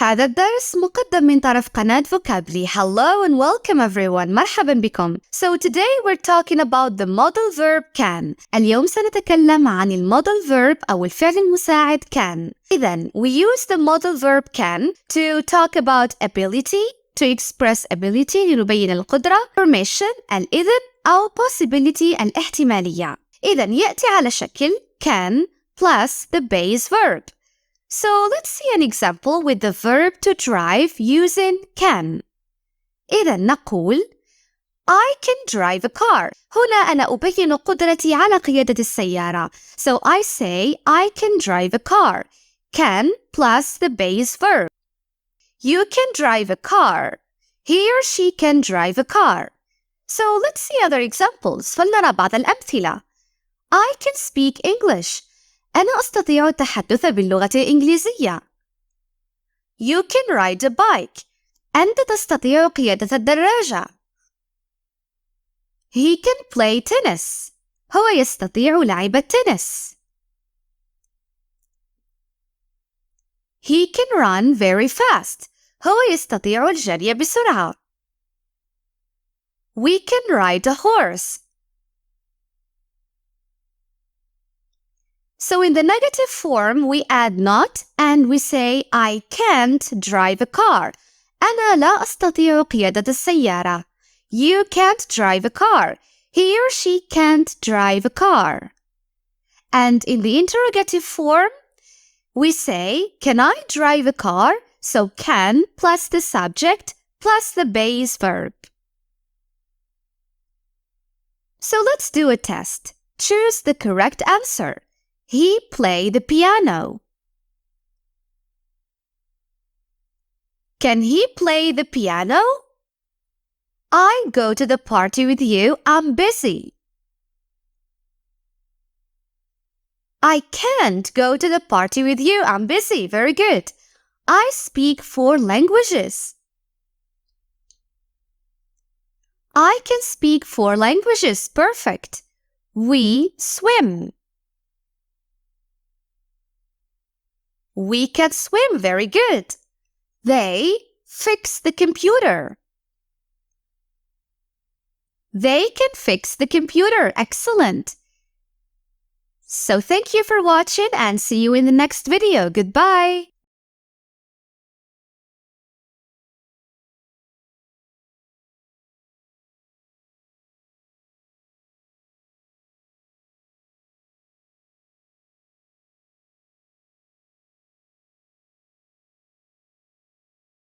هذا الدرس مقدم من طرف قناة Vocabulary. Hello and welcome everyone. مرحبا بكم. So today we're talking about the modal verb can. اليوم سنتكلم عن المودال verb أو الفعل المساعد can. إذن we use the modal verb can to talk about ability, to express ability لنبين القدرة, permission الإذن أو possibility الاحتمالية. إذن يأتي على شكل can plus the base verb. So let's see an example with the verb to drive using can. إذا نقول I can drive a car. هنا أنا أبين قدرتي على قيادة السيارة. So I say I can drive a car. Can plus the base verb. You can drive a car. He or she can drive a car. So let's see other examples. فلنرى بعض الأمثلة. I can speak English. أنا أستطيع التحدث باللغة الإنجليزية. You can ride a bike. أنت تستطيع قيادة الدراجة. He can play tennis. هو يستطيع لعب التنس. He can run very fast. هو يستطيع الجري بسرعة. We can ride a horse. So in the negative form, we add not and we say I can't drive a car. أنا لا أستطيع قيادة السيارة. You can't drive a car. He or she can't drive a car. And in the interrogative form, we say can I drive a car? So can plus the subject plus the base verb. So let's do a test. Choose the correct answer. He played the piano. Can he play the piano? I go to the party with you. I'm busy. I can't go to the party with you. I'm busy. Very good. I speak 4 languages. I can speak 4 languages. Perfect. We swim. We can swim. Very good. They fix the computer. They can fix the computer. Excellent. So thank you for watching and see you in the next video. Goodbye.